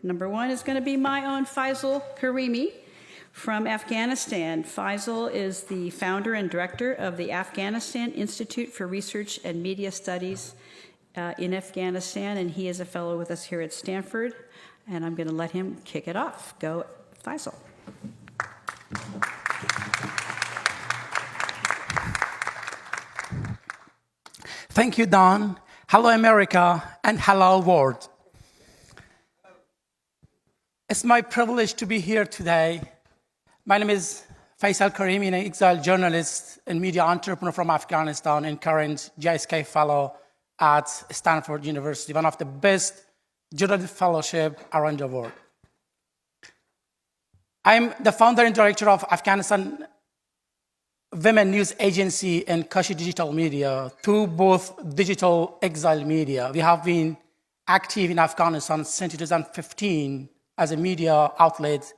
Number one is going to be my own Faisal Karimi from Afghanistan. Faisal is the founder and director of the Afghanistan Institute for Research and Media Studies in Afghanistan, and he is a fellow with us here at Stanford, and I'm going to let him kick it off. Go, Faisal. Thank you, Don. Hello, America, and hello, world. It's my privilege to be here today. My name is Faisal Karimi, an exiled journalist and media entrepreneur from Afghanistan and current JSK fellow at Stanford University, one of the best journalism fellowship around the world. I'm the founder and director of Afghanistan Women News Agency and Kashi Digital Media, two both digital exile media. We have been active in Afghanistan since 2015 as a media outlet.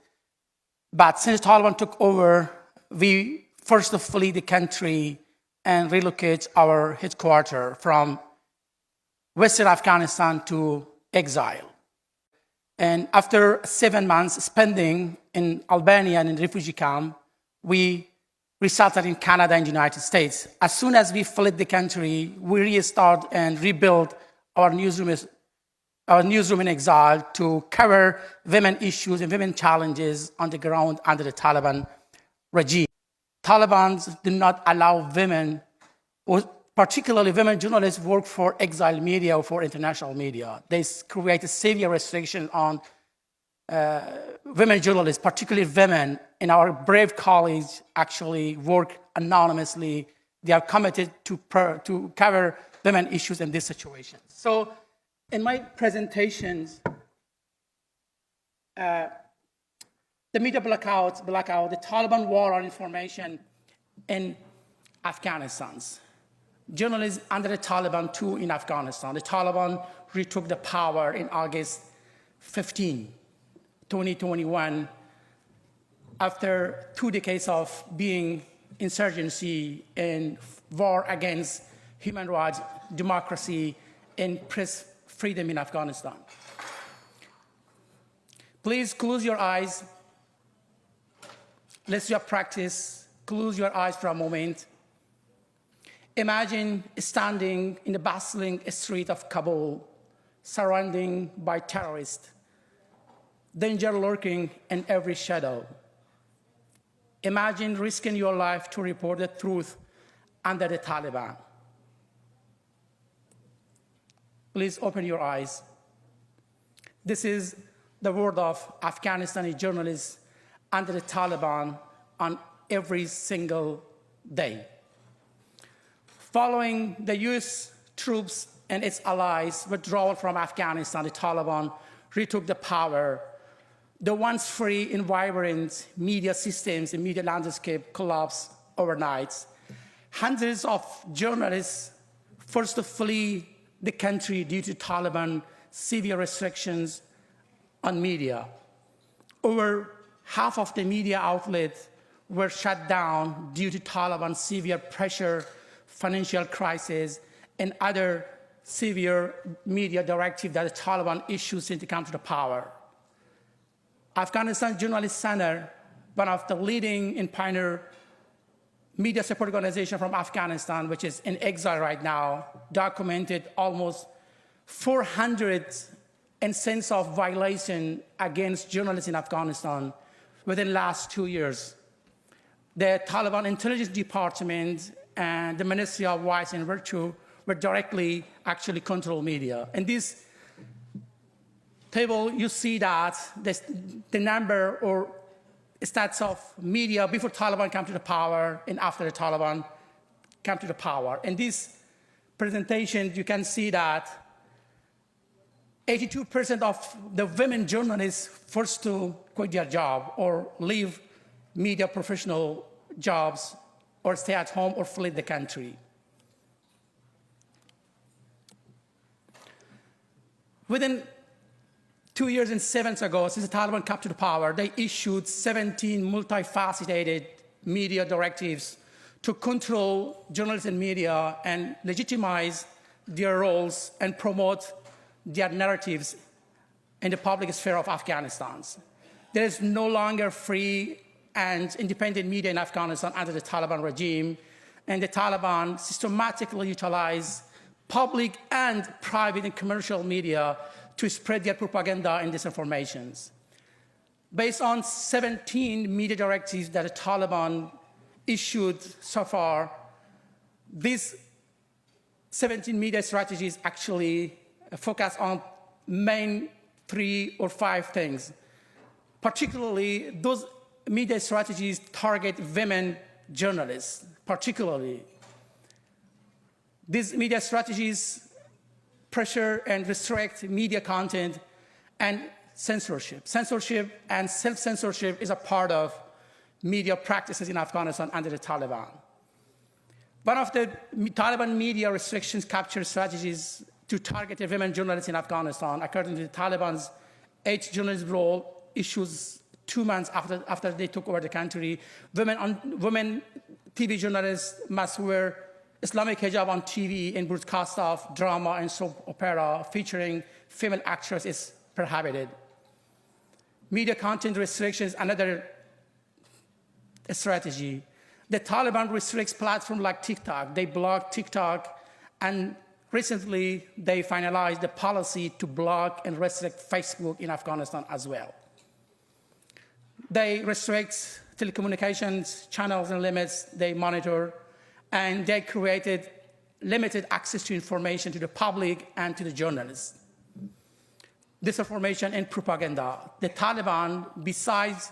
But since Taliban took over, we forced to flee the country and relocate our headquarters from Western Afghanistan to exile. And after 7 months spending in Albania and in refugee camp, we resettled in Canada and the United States. As soon as we fled the country, we restart and rebuild our newsroom in exile to cover women issues and women challenges on the ground under the Taliban regime. Taliban did not allow women, particularly women journalists, work for exile media or for international media. They created severe restrictions on women journalists, particularly women, and our brave colleagues actually work anonymously. They are committed to cover women issues in this situation. So in my presentations, the media blackout, the Taliban war on information in Afghanistan. Journalism under the Taliban too in Afghanistan. The Taliban retook the power in August 15, 2021, after 2 decades of being insurgency and war against human rights, democracy, and press freedom in Afghanistan. Please close your eyes. Let's just practice. Close your eyes for a moment. Imagine standing in the bustling street of Kabul, surrounded by terrorists, danger lurking in every shadow. Imagine risking your life to report the truth under the Taliban. Please open your eyes. This is the word of Afghanistani journalists under the Taliban on every single day. Following the US troops and its allies' withdrawal from Afghanistan, the Taliban retook the power. The once free and vibrant media systems and media landscape collapsed overnight. Hundreds of journalists forced to flee the country due to Taliban severe restrictions on media. Over half of the media outlets were shut down due to Taliban severe pressure, financial crisis, and other severe media directives that the Taliban issued since they came to the power. Afghanistan Journalist Center, one of the leading and pioneer media support organization from Afghanistan, which is in exile right now, documented almost 400 instances of violation against journalists in Afghanistan within the last 2 years. The Taliban Intelligence Department and the Ministry of Vice and Virtue were directly actually control media. In this table, you see that the number or stats of media before Taliban came to the power and after the Taliban came to the power. In this presentation, you can see that 82% of the women journalists forced to quit their job or leave media professional jobs or stay at home or flee the country. Within 2 years and 7 months ago, since the Taliban came to the power, they issued 17 multifaceted media directives to control journalists and media and legitimize their roles and promote their narratives in the public sphere of Afghanistan. There is no longer free and independent media in Afghanistan under the Taliban regime, and the Taliban systematically utilize public and private and commercial media to spread their propaganda and disinformations. Based on 17 media directives that the Taliban issued so far, these 17 media strategies actually focus on main 3 or 5 things. Particularly, those media strategies target women journalists, particularly. These media strategies pressure and restrict media content and censorship. Censorship and self-censorship is a part of media practices in Afghanistan under the Taliban. One of the Taliban media restrictions capture strategies to target women journalists in Afghanistan. According to the Taliban's 8th journalist rule issues 2 months after they took over the country, women TV journalists must wear Islamic hijab on TV and broadcast of drama and soap opera featuring female actors is prohibited. Media content restrictions, another strategy. The Taliban restricts platforms like TikTok. They block TikTok, and recently they finalized the policy to block and restrict Facebook in Afghanistan as well. They restrict telecommunications channels and limits they monitor, and they created limited access to information to the public and to the journalists. Disinformation and propaganda. The Taliban, besides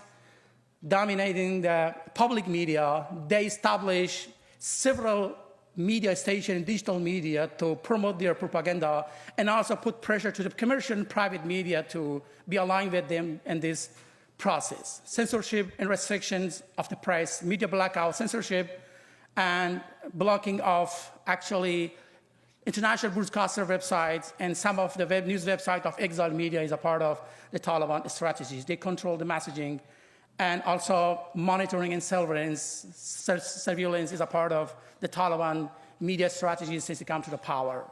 dominating the public media, they establish several media stations, digital media, to promote their propaganda and also put pressure to the commercial and private media to be aligned with them in this process. Censorship and restrictions of the press, media blackout, censorship, and blocking of actually international broadcaster websites and some of the news websites of exile media is a part of the Taliban strategies. They control the messaging, and also monitoring and surveillance is a part of the Taliban media strategies since they come to the power.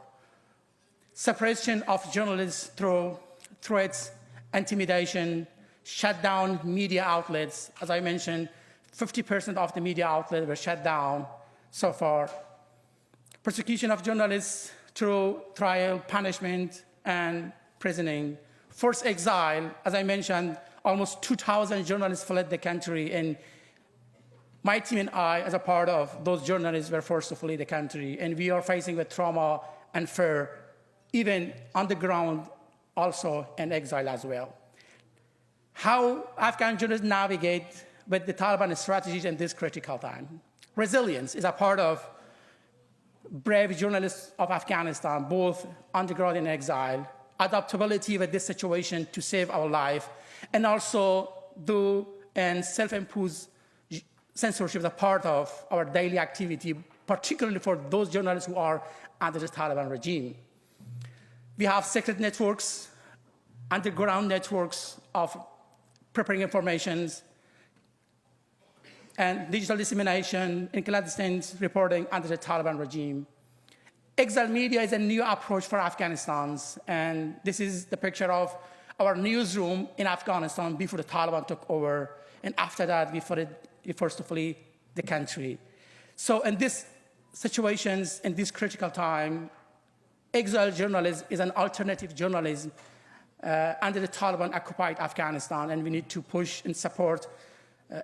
Suppression of journalists through threats, intimidation, shut down media outlets. As I mentioned, 50% of the media outlets were shut down so far. Persecution of journalists through trial, punishment, and prisoning. Forced exile, as I mentioned, almost 2,000 journalists fled the country, and my team and I, as a part of those journalists, were forced to flee the country, and we are facing with trauma and fear, even on the ground, also in exile as well. How Afghan journalists navigate with the Taliban strategies in this critical time. Resilience is a part of brave journalists of Afghanistan, both underground and exile. Adaptability with this situation to save our life, and also do and self-impose censorship as a part of our daily activity, particularly for those journalists who are under the Taliban regime. We have secret networks, underground networks of preparing information, and digital dissemination and clandestine reporting under the Taliban regime. Exile media is a new approach for Afghanistan, and this is the picture of our newsroom in Afghanistan before the Taliban took over, and after that, we forced to flee the country. So in these situations, in this critical time, exile journalism is an alternative journalism under the Taliban-occupied Afghanistan, and we need to push and support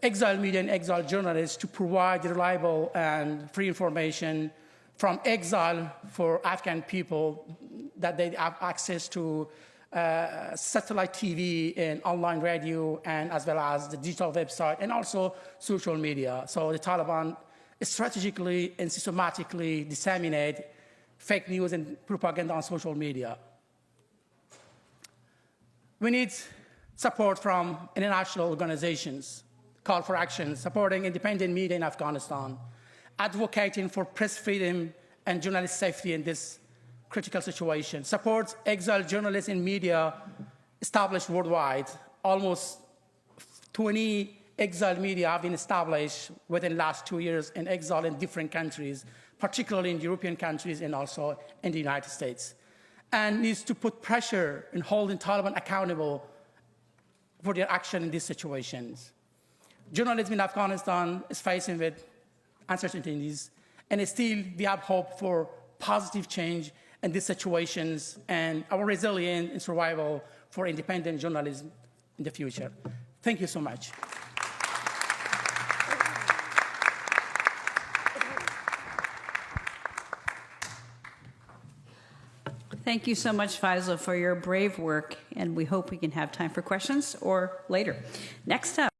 exile media and exile journalists to provide reliable and free information from exile for Afghan people, that they have access to satellite TV and online radio, and as well as the digital website and also social media. So the Taliban strategically and systematically disseminate fake news and propaganda on social media. We need support from international organizations, call for action, supporting independent media in Afghanistan, advocating for press freedom and journalist safety in this critical situation, support exile journalists and media established worldwide. Almost 20 exile media have been established within the last 2 years in exile in different countries, particularly in European countries and also in the United States. and needs to put pressure in holding Taliban accountable for their action in these situations. Journalism in Afghanistan is facing with uncertainties, and still we have hope for positive change in these situations and our resilience and survival for independent journalism in the future. Thank you so much. Thank you so much, Faisal, for your brave work, and we hope we can have time for questions or later. Next up.